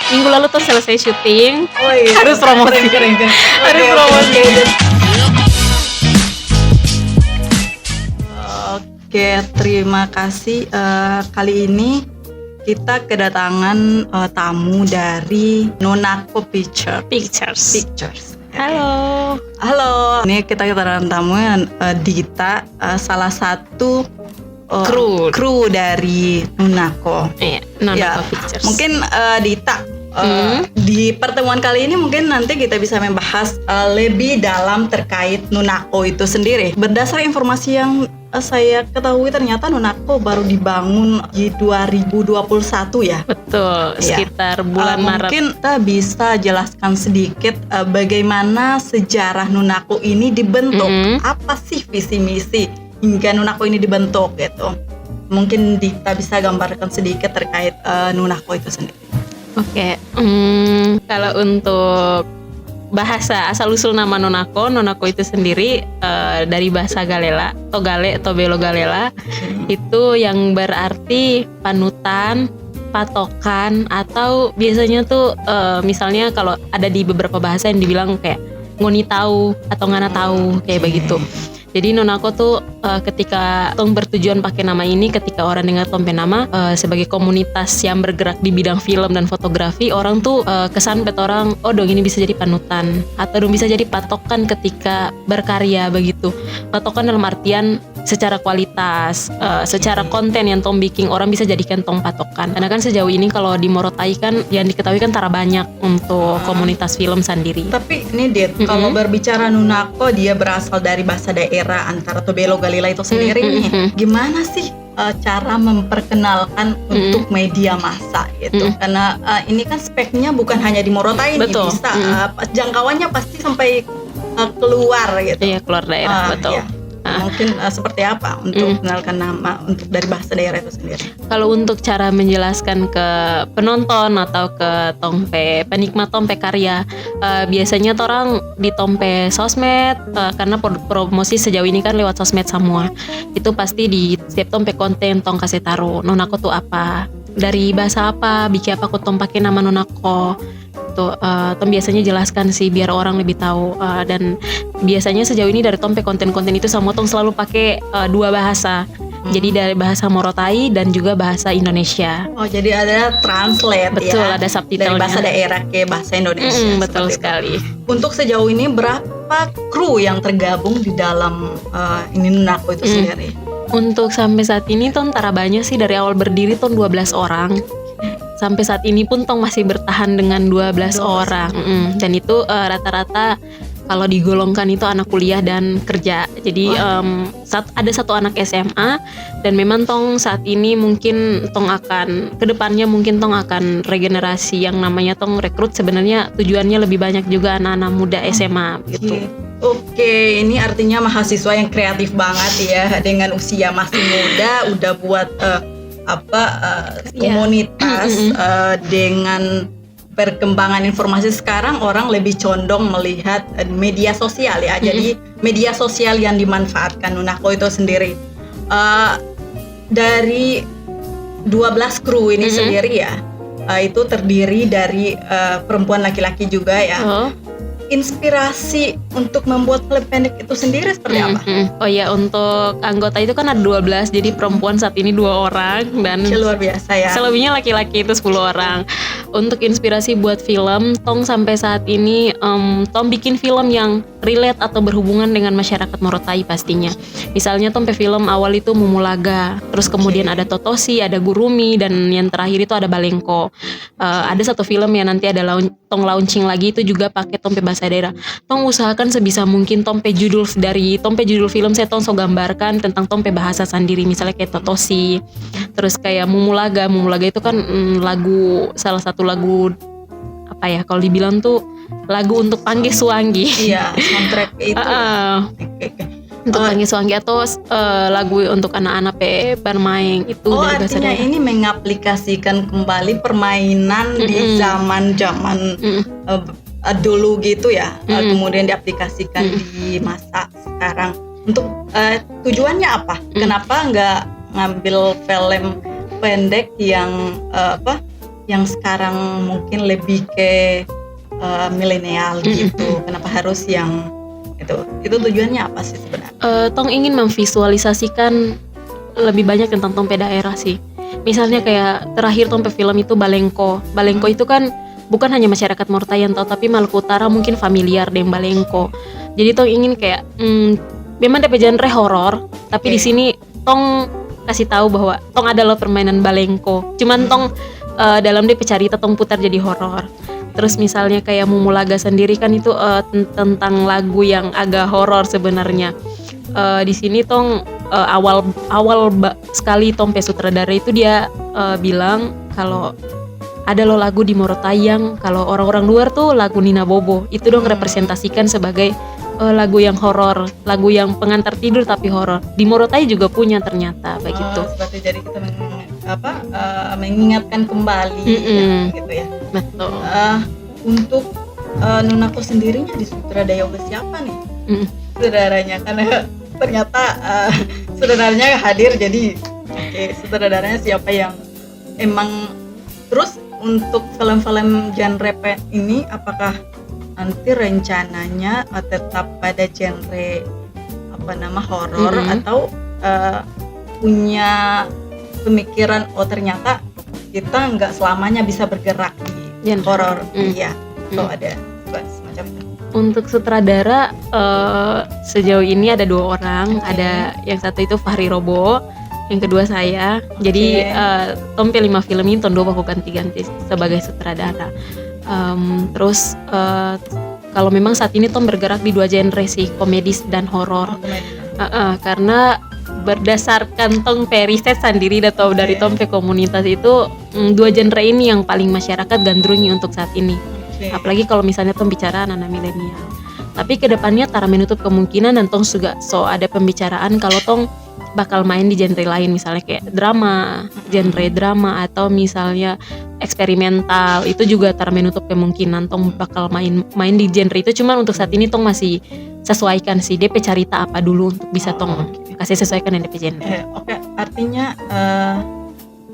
minggu lalu tuh selesai syuting. Oh iya. Harus promosi. Keren. Harus promosi. Oke, terima kasih. Kali ini kita kedatangan tamu dari Nonako Pictures. Halo. Ini kita kedatangan tamu Dita, salah satu kru dari Nonako. Iya, Nonako Pictures. Mungkin Dita, di pertemuan kali ini mungkin nanti kita bisa membahas lebih dalam terkait Nonako itu sendiri. Berdasar informasi yang saya ketahui, ternyata Nonako baru dibangun di 2021 ya. Betul, sekitar bulan Maret. Mungkin kita bisa jelaskan sedikit bagaimana sejarah Nonako ini dibentuk. Apa sih visi misi hingga Nonako ini dibentuk gitu. Mungkin Dita bisa gambarkan sedikit terkait Nonako itu sendiri. Oke, kalau untuk bahasa asal-usul nama Nonako itu sendiri dari bahasa Galela, Togale atau Belo Galela, itu yang berarti panutan, patokan, atau biasanya tuh misalnya kalau ada di beberapa bahasa yang dibilang kayak ngoni tahu atau ngana tahu kayak begitu. Jadi Nonako tuh ketika tong bertujuan pakai nama ini, ketika orang dengar tong nama sebagai komunitas yang bergerak di bidang film dan fotografi, orang tuh kesan pet orang, oh dong ini bisa jadi panutan atau dong bisa jadi patokan ketika berkarya begitu. Patokan dalam artian secara kualitas, secara konten yang tong bikin, orang bisa jadikan tong patokan. Karena kan sejauh ini kalau di Morotai kan yang diketahui kan tara banyak untuk komunitas film sendiri. Tapi ini Dit, kalau berbicara Nonako, dia berasal dari bahasa daerah antara Tobelo Galila itu sendiri nih. Gimana sih cara memperkenalkan untuk media massa gitu? Karena ini kan speknya bukan hanya di Morotai nih, bisa jangkauannya pasti sampai keluar gitu. Iya, keluar daerah, betul. Iya. Mungkin seperti apa untuk mengenalkan nama untuk dari bahasa daerah itu sendiri? Kalau untuk cara menjelaskan ke penonton atau ke tompe penikmat tompe karya, biasanya orang di tompe sosmed, karena promosi sejauh ini kan lewat sosmed semua. Itu pasti di setiap tompe konten tong kasih taruh Nonako tuh apa, dari bahasa apa, bikin apa kok tong pakai nama Nonako. Tom biasanya jelaskan sih biar orang lebih tahu, dan biasanya sejauh ini dari tompe konten-konten itu semua Tom selalu pakai dua bahasa. Jadi dari bahasa Morotai dan juga bahasa Indonesia. Oh, jadi ada translate. Betul, ya? Ada subtitlenya. Dari bahasa daerah ke bahasa Indonesia. Betul sekali. Untuk sejauh ini berapa kru yang tergabung di dalam ini Nonako itu sendiri? Untuk sampai saat ini Tom tara banyak sih, dari awal berdiri Tom 12 orang. Sampai saat ini pun Tong masih bertahan dengan 12 orang. Dan itu rata-rata kalau digolongkan itu anak kuliah dan kerja. Jadi ada satu anak SMA, dan memang Tong saat ini mungkin Tong akan kedepannya mungkin Tong akan regenerasi yang namanya Tong rekrut. Sebenarnya tujuannya lebih banyak juga anak-anak muda SMA gitu. Oke, ini artinya mahasiswa yang kreatif banget ya, dengan usia masih muda udah buat komunitas. Dengan perkembangan informasi sekarang, orang lebih condong melihat media sosial ya. Jadi media sosial yang dimanfaatkan Nonako itu sendiri. Dari 12 kru ini sendiri ya, itu terdiri dari perempuan laki-laki juga ya. Inspirasi untuk membuat film pendek itu sendiri seperti apa? Oh ya, untuk anggota itu kan ada 12, jadi perempuan saat ini 2 orang dan luar biasa ya. Selebihnya laki-laki itu 10 orang. Untuk inspirasi buat film, Tong sampai saat ini Tong bikin film yang relate atau berhubungan dengan masyarakat Morotai pastinya. Misalnya Tong film awal itu Mumulaga, terus kemudian ada Totosi, ada Gurumi, dan yang terakhir itu ada Balengko. Ada satu film yang nanti ada Tong launching lagi, itu juga pakai tompe bahasa daerah. Tong usahakan sebisa mungkin tompe judul film saya Tong gambarkan tentang tompe bahasa sendiri, misalnya kayak Totosi, terus kayak Mumulaga itu kan salah satu lagu apa ya, kalau dibilang tuh lagu untuk Panggih Suanggi. Iya, soundtrack itu. Untuk Panggih Suanggi atau lagu untuk anak-anak bermain itu. Artinya ini mengaplikasikan kembali permainan di zaman dulu gitu ya, kemudian diaplikasikan di masa sekarang. Untuk tujuannya apa? Kenapa nggak ngambil film pendek yang yang sekarang mungkin lebih ke milenial gitu? Kenapa harus yang itu tujuannya apa sih sebenarnya? Tong ingin memvisualisasikan lebih banyak tentang tong pe daerah sih. Misalnya kayak terakhir tong pe film itu Balengko. Balengko itu kan bukan hanya masyarakat Mortayan tapi Maluku Utara mungkin familiar dengan Balengko. Jadi tong ingin kayak memang DP genre horor, tapi di sini tong kasih tahu bahwa tong adalah permainan Balengko. Cuman tong dalam DP cerita tong putar jadi horor. Terus misalnya kayak Mumulaga sendiri kan itu tentang lagu yang agak horor sebenarnya. Di sini tong awal sekali tong pe sutradara itu dia bilang kalau ada loh lagu di Morotayang, kalau orang-orang luar tuh lagu Nina Bobo itu dong representasikan sebagai lagu yang horor, lagu yang pengantar tidur tapi horor. Di Morotai juga punya ternyata begitu. Seperti jadi kita mengingatkan kembali ya, gitu ya. Betul. Untuk Nunako sendirinya disutradarai oleh siapa nih? Sutradaranya, karena ternyata sutradaranya hadir, jadi sutradaranya siapa yang emang. Terus untuk film-film genre ini apakah nanti rencananya tetap pada genre horor atau punya pemikiran ternyata kita nggak selamanya bisa bergerak di horor, iya, atau ada semacam itu. Untuk sutradara sejauh ini ada 2 orang, ada yang satu itu Fahri Robo, yang kedua saya. Jadi Tom pe 5 film ini Tom 2 aku ganti-ganti sebagai sutradara. Terus kalau memang saat ini Tom bergerak di 2 genre sih, komedi dan horor. Karena berdasarkan Tom pe riset sendiri atau dari Tom pe komunitas itu 2 genre ini yang paling masyarakat gandrungi untuk saat ini. Apalagi kalau misalnya Tom bicara anak-anak milenial. Tapi kedepannya Tara menutup kemungkinan dan Tom juga ada pembicaraan kalau Tom bakal main di genre lain, misalnya kayak drama, genre drama, atau misalnya eksperimental. Itu juga Tara menutup kemungkinan Tong bakal main di genre itu. Cuman untuk saat ini Tong masih sesuaikan sih DP cerita apa dulu untuk bisa Tong kasih sesuaikan dengan DP genre. Artinya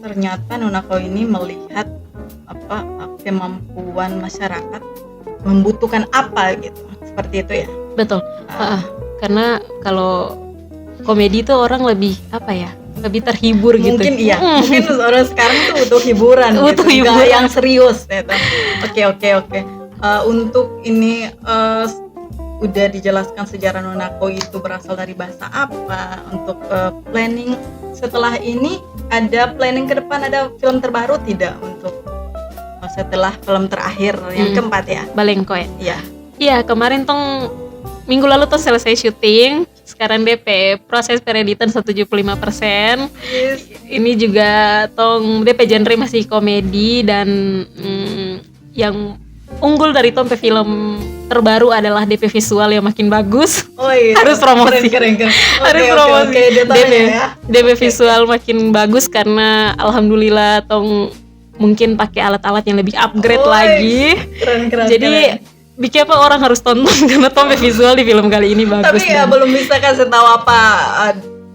ternyata Nunako ini melihat kemampuan masyarakat membutuhkan apa gitu, seperti itu ya. Betul. Karena kalau komedi itu orang lebih lebih terhibur gitu. Mungkin iya. Mungkin orang sekarang tuh butuh hiburan. Butuh gitu. hiburan. Nggak yang serius gitu. Oke. Untuk ini udah dijelaskan sejarah Nunako itu berasal dari bahasa apa. Untuk planning setelah ini ada planning ke depan, ada film terbaru tidak untuk setelah film terakhir yang keempat ya? Balengko ya? Iya. Iya, kemarin Tong minggu lalu Tong selesai syuting. Sekarang DP proses pereditan 75%. Yes. Ini juga Tong DP genre masih komedi dan yang unggul dari Tong film terbaru adalah DP visual yang makin bagus. Oh iya. Harus promosi. Keren. Harus promosi. DP ya. visual makin bagus karena alhamdulillah Tong mungkin pakai alat-alat yang lebih upgrade lagi. Keren. Jadi bikin apa orang harus tonton karena Tom visual di film kali ini bagus. Tapi ya belum bisa kasih tahu apa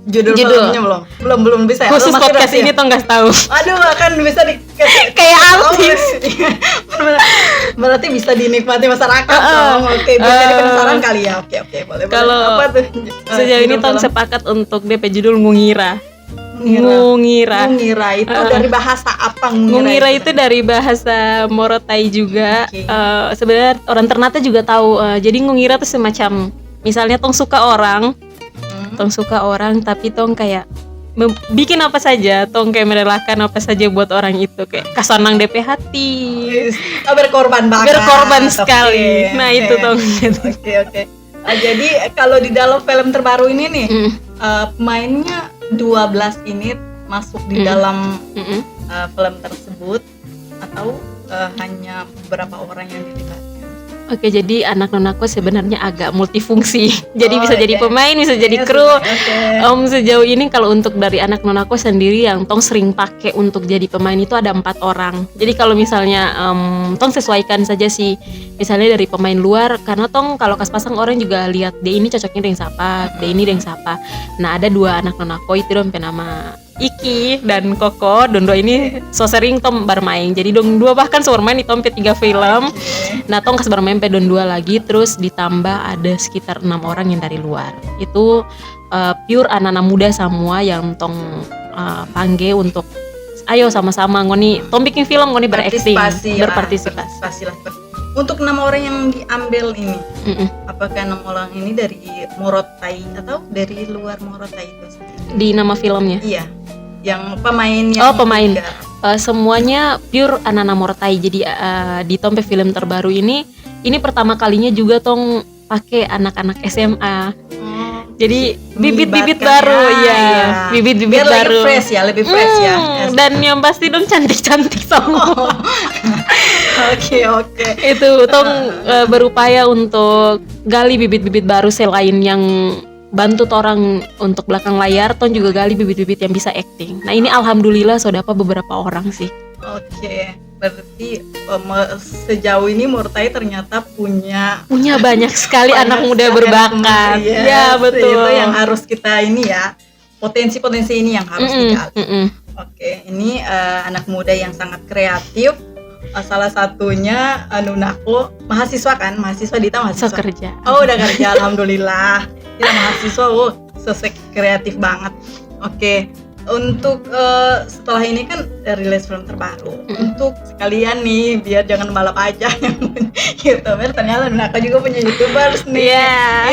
judul filmnya belum bisa. Khusus podcast ini Tom nggak tahu. Aduh, kan bisa dikasih kayak artis. Berarti bisa dinikmati masyarakat dong. Oke, bisa jadi penasaran kali ya. Oke, boleh. Kalau apa tuh? Sejauh ini Tom sepakat untuk DP judul Ngungira. Ngungira itu dari bahasa apa? Ngungira itu dari bahasa Morotai juga. Sebenarnya orang Ternate juga tahu. Jadi Ngungira itu semacam misalnya Tong suka orang, tapi Tong kayak bikin apa saja, Tong kayak merelakan apa saja buat orang itu, kayak kasanang DP hati. Berkorban banget. Berkorban sekali. Nah itu Tong. Oke. Jadi kalau di dalam film terbaru ini nih, pemainnya 12 ini masuk di dalam film tersebut atau hanya beberapa orang yang dilibatkan? Oke, jadi anak Nunako sebenarnya agak multifungsi. Jadi bisa jadi pemain, bisa jadi kru. Sejauh ini kalau untuk dari anak Nunako sendiri yang Tong sering pakai untuk jadi pemain itu ada 4 orang. Jadi kalau misalnya Tong sesuaikan saja sih, misalnya dari pemain luar, karena Tong kalau kas pasang orang juga lihat dia ini cocoknya dengan siapa, dia ini dengan siapa. Nah ada 2 anak Nunako itu dong nama Iki dan Koko, Don dua ini so sering tom bermain. Jadi Don dua bahkan so bermain di tompe 3 film. Nah tong kas bermain pe Don dua lagi, terus ditambah ada sekitar 6 orang yang dari luar. Itu pure anak-anak muda semua yang tong panggil untuk ayo sama-sama ngoni tong bikin film, ngoni berakting, berpartisipasi lah. Untuk 6 orang yang diambil ini, apakah 6 orang ini dari Morotai atau dari luar Morotai itu sendiri? Di nama filmnya? Iya, yang pemainnya. Oh pemain, semuanya pure anak-anak Morotai. Jadi di tompe film terbaru ini pertama kalinya juga tong pakai anak-anak SMA. Jadi bibit-bibit baru ya. Bibit-bibit biar baru. Lebih fresh ya. Dan yang pasti dong cantik-cantik semua. Oke. Itu tong berupaya untuk gali bibit-bibit baru selain yang bantu orang untuk belakang layar, tong juga gali bibit-bibit yang bisa acting. Nah ini alhamdulillah so dapat beberapa orang sih. Oke, berarti sejauh ini Morotai ternyata punya banyak sekali anak muda berbakat. Ya betul. Itu yang harus kita ini ya, potensi-potensi ini yang harus digali. Oke, ini anak muda yang sangat kreatif. Salah satunya Nunako, mahasiswa Dita mahasiswa. Kerja. Oh udah kerja, alhamdulillah. Kita mahasiswa, sesuai kreatif banget. Oke. Untuk setelah ini kan rilis film terbaru. Untuk sekalian nih biar jangan balap aja yang YouTuber, ternyata Nunako juga punya YouTubers nih.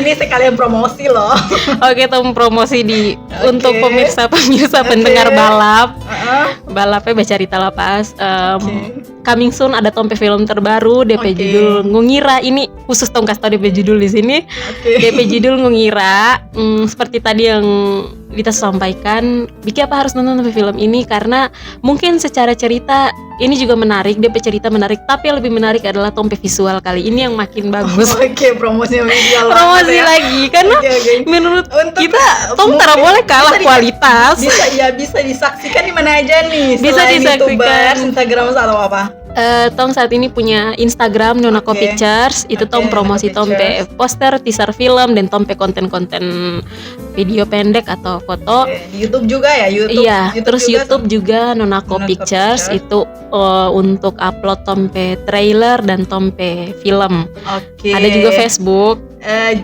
Ini sekalian promosi loh. Oke, tom promosi untuk pemirsa pendengar balap. Balapnya Becarita Lapas. Coming soon ada tompe film terbaru, DP judul Ngungira. Ini khusus tong kasih tau DP judul di sini. DP judul Ngungira. Seperti tadi yang Dita sampaikan, Biki apa harus nonton film ini karena mungkin secara cerita ini juga menarik, DP cerita menarik, tapi yang lebih menarik adalah tompe visual kali ini yang makin bagus. Promosinya visual. Promosi lagi karena menurut kita tong tak boleh kalah kualitas. Bisa disaksikan di mana aja nih? Bisa disaksikan Instagram atau apa? Tong saat ini punya Instagram Nunako Pictures. Itu tong promosi tompe poster, teaser film, dan tompe konten-konten video pendek atau foto. Di YouTube juga ya? Iya, terus YouTube juga Nunako Pictures. Itu untuk upload tompe trailer dan tompe film. Ada juga Facebook.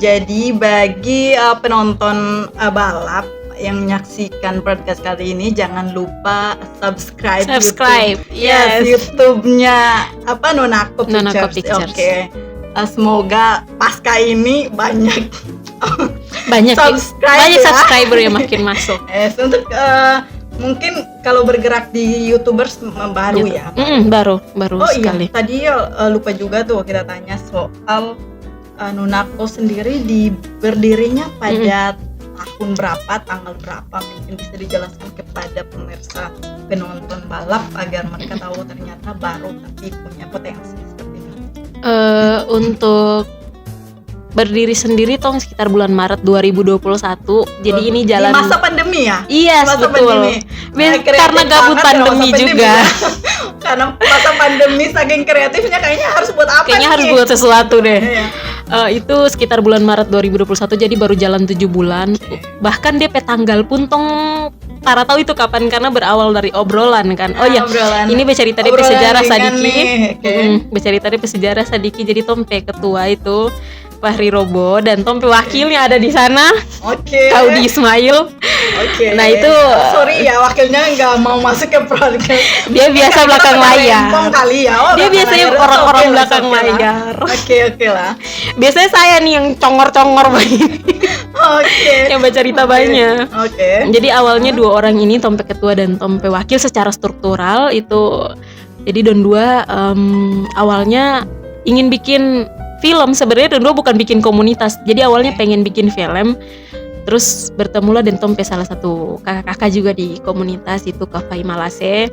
Jadi bagi penonton balap yang menyaksikan podcast kali ini, jangan lupa subscribe YouTube-nya Nunako Pictures. Oke. Semoga pasca ini banyak subscriber yang makin masuk. Untuk mungkin kalau bergerak di YouTubers baru ya. Baru sekali. Iya, tadi lupa juga tuh kita tanya soal Nunako sendiri berdirinya pada tahun berapa, tanggal berapa, mungkin bisa dijelaskan kepada pemirsa penonton balap agar mereka tahu ternyata baru tapi punya potensi seperti itu. Untuk berdiri sendiri tong sekitar bulan Maret 2021. Jadi ini jalan di masa pandemi ya? Iya, betul. Karena gabut pandemi juga. Karena masa pandemi saking kreatifnya kayaknya harus buat apa? Kayaknya harus buat sesuatu deh. Itu sekitar bulan Maret 2021, jadi baru jalan 7 bulan. Bahkan DP tanggal pun tong para tahu itu kapan karena berawal dari obrolan kan. Ini bercerita DP sejarah Sadiki. Bercerita DP sejarah Sadiki, jadi tompe ketua itu Fahri Robo dan tompe wakilnya ada di sana. Kaudi Ismail. Nah itu sorry ya, wakilnya nggak mau masuk ke podcast. Dia biasa belakang layar. Dia biasanya orang-orang belakang layar. Oke lah. Biasanya saya nih yang congor-congor begini. Yang bercerita banyak. Jadi awalnya 2 orang ini tompe ketua dan tompe wakil secara struktural itu. Jadi Don 2 awalnya ingin bikin film. Sebenarnya Don 2 bukan bikin komunitas. Jadi awalnya pengen bikin film. Terus bertemulah dan tompe salah satu kakak-kakak juga di komunitas itu Kak Fai Malase.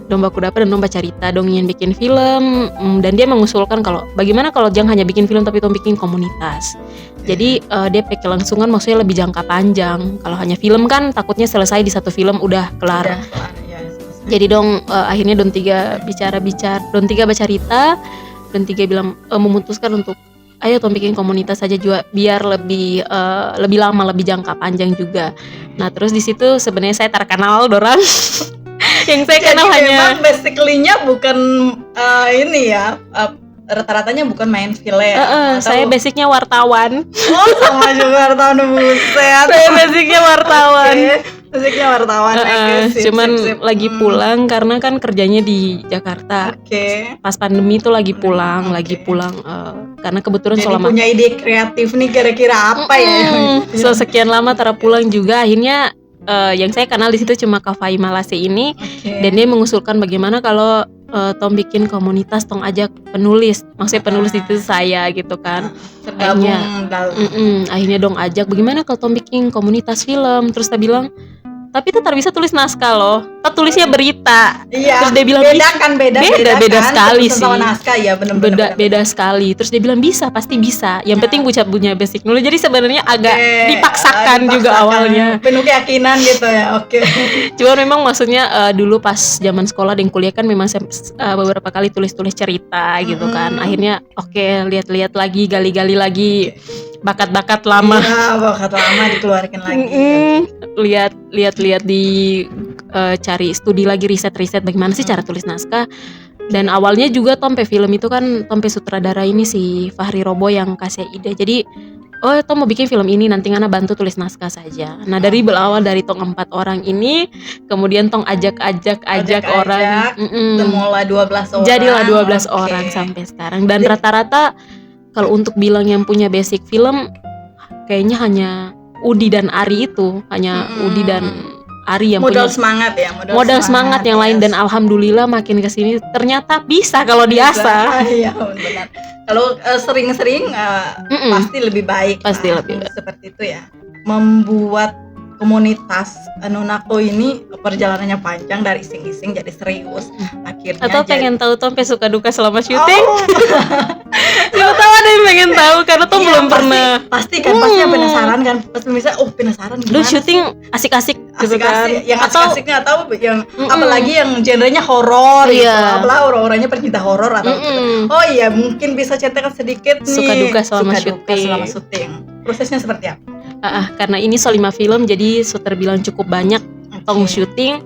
Domba Kudapan dan Domba Carita dong ingin bikin film, dan dia mengusulkan kalau bagaimana kalau jangan hanya bikin film tapi tom bikin komunitas. Jadi dia pakai kelangsungan, maksudnya lebih jangka panjang. Kalau hanya film kan takutnya selesai di satu film udah kelar. Jadi dong akhirnya Don 3 bicara Don 3 bercerita, Don 3 bilang memutuskan untuk ayo tong bikin komunitas aja juga biar lebih lama, lebih jangka panjang juga. Nah terus di situ sebenarnya saya terkenal dorang yang saya kenal Jadi hanya memang basically-nya bukan ini ya, rata-ratanya bukan main film atau... saya basicnya wartawan. Oh sama juga wartawan, buset. Saya basicnya wartawan. Oke, basicnya wartawan. Oke, sip, cuman sip. lagi pulang karena kan kerjanya di Jakarta. Oke. Pas pandemi itu lagi pulang, Oke. karena kebetulan Jadi selama punya ide kreatif nih kira-kira apa ya? sekian lama tara pulang juga akhirnya yang saya kenal di situ cuma Kafai Malase ini. Oke. Dan dia mengusulkan bagaimana kalau tong bikin komunitas, tong ajak penulis, maksudnya penulis itu saya gitu kan. Tergabung dalam. Akhirnya dong ajak bagaimana kalau tong bikin komunitas film. Terus dia bilang tapi tetap bisa tulis naskah loh, kita tulisnya berita. Iya. Terus dia bilang beda kan. beda sekali Tulisan sama sih. naskah ya benar-benar. Beda sekali. Terus dia bilang pasti bisa. Yang penting punya basic nulis. Jadi sebenarnya agak Oke, dipaksakan juga awalnya. Penuh keyakinan gitu ya. Oke. Cuma memang maksudnya dulu pas zaman sekolah dan kuliah kan memang saya beberapa kali tulis cerita gitu kan. Akhirnya lihat-lihat lagi, gali-gali lagi bakat-bakat lama. Iya, bakat lama dikeluarkan lagi. Lihat di cari studi lagi, riset bagaimana sih cara tulis naskah. Dan awalnya juga tompe film itu kan tompe sutradara ini si Fahri Robo yang kasih ide. Jadi Tom mau bikin film ini, nanti Ngana bantu tulis naskah saja. Nah dari berawal dari tong 4 orang ini, kemudian tong ajak orang, Semula 12 orang. jadilah 12 orang sampai sekarang. Dan rata-rata kalau untuk bilang yang punya basic film, kayaknya hanya Udi dan Ari itu, Udi dan Ari yang modal punya semangat ya, modal semangat yang lain. Dan alhamdulillah makin kesini ternyata bisa kalau diasah. Iya benar. Kalau sering-sering pasti lebih baik. Pasti lebih baik. Seperti itu ya. Membuat komunitas Nunako ini perjalanannya panjang, dari iseng-iseng jadi serius. Akhirnya Atau pengen tahu Tompe suka duka selama syuting? Oh. Siapa tahu ada yang pengen tahu karena Tom Iya, belum pernah. Pasti penasaran kan. Pasti bisa penasaran gimana. Duh syuting asik-asik gitu kan. Yang Atau asik-asiknya atau yang apalagi yang genrenya horor gitu. Iya. Apalagi orang-orangnya pencinta horor atau gitu. Oh iya, mungkin bisa ceritakan sedikit nih Suka duka selama syuting. Prosesnya seperti apa? karena ini Solima film jadi terbilang cukup banyak tong syuting.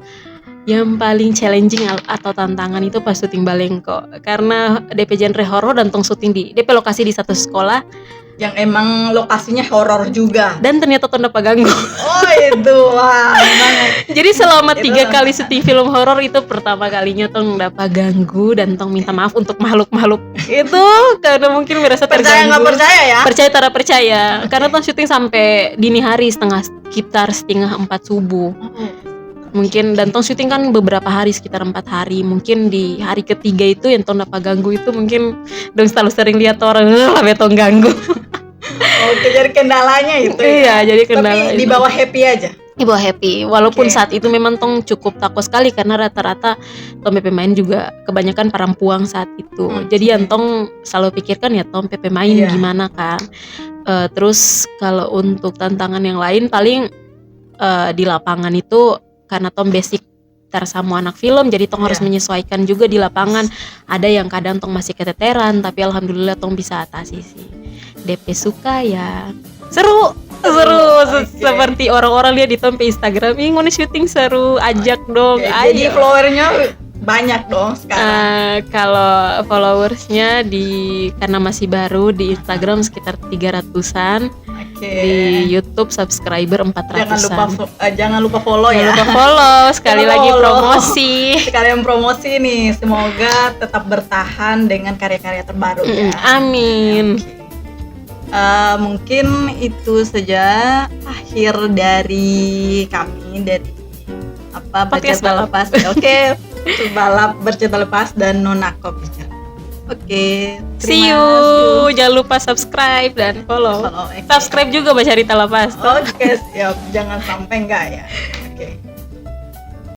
Yang paling challenging atau tantangan itu pas syuting Balengko, karena DP genre horor dan tong syuting di DP lokasi di satu sekolah yang emang lokasinya horor juga. Dan ternyata tong dapat ganggu. Oh itu, wah banget. Jadi selama 3 kali syuting film horor itu pertama kalinya tong dapat ganggu dan tong minta maaf untuk makhluk-makhluk itu karena mungkin merasa terganggu. Percaya nggak percaya ya? Percaya tak percaya. Karena tong syuting sampai dini hari sekitar setengah 4 subuh. Mungkin dan tong syuting kan beberapa hari, sekitar 4 hari. Mungkin di hari ketiga itu yang tong dapat ganggu itu mungkin dong selalu sering lihat orang lah betong ganggu. Oke, jadi kendalanya itu. Iya, jadi kendala. Tapi di bawah happy aja. Di bawah happy. Walaupun saat itu memang tong cukup takut sekali karena rata-rata tong pemain juga kebanyakan perempuan saat itu. Jadi yang tong selalu pikirkan ya tong pemain gimana kan. Terus kalau untuk tantangan yang lain paling di lapangan itu karena tong basic tersamu anak film, jadi tong harus menyesuaikan juga di lapangan. Ada yang kadang tong masih keteteran, tapi alhamdulillah tong bisa atasi sih. DP suka ya seru. Seperti orang-orang lihat di tong Instagram, ngono syuting seru, ajak dong. Jadi followernya banyak dong sekarang. Kalau followersnya karena masih baru di Instagram sekitar 300-an. Di YouTube subscriber 400-an. Jangan lupa follow ya. Jangan lupa follow. Sekali lagi promosi. Sekalian promosi nih. Semoga tetap bertahan dengan karya-karya terbaru ya. Amin. Mungkin itu saja akhir dari kami dari Podcast Bercerita Lepas. Oke. Balap Bercerita Lepas dan Nunako bicara. Oke, see you. Jangan lupa subscribe dan follow. Subscribe juga Bercerita Lepas. Oke, siap. Jangan sampai enggak ya. Oke.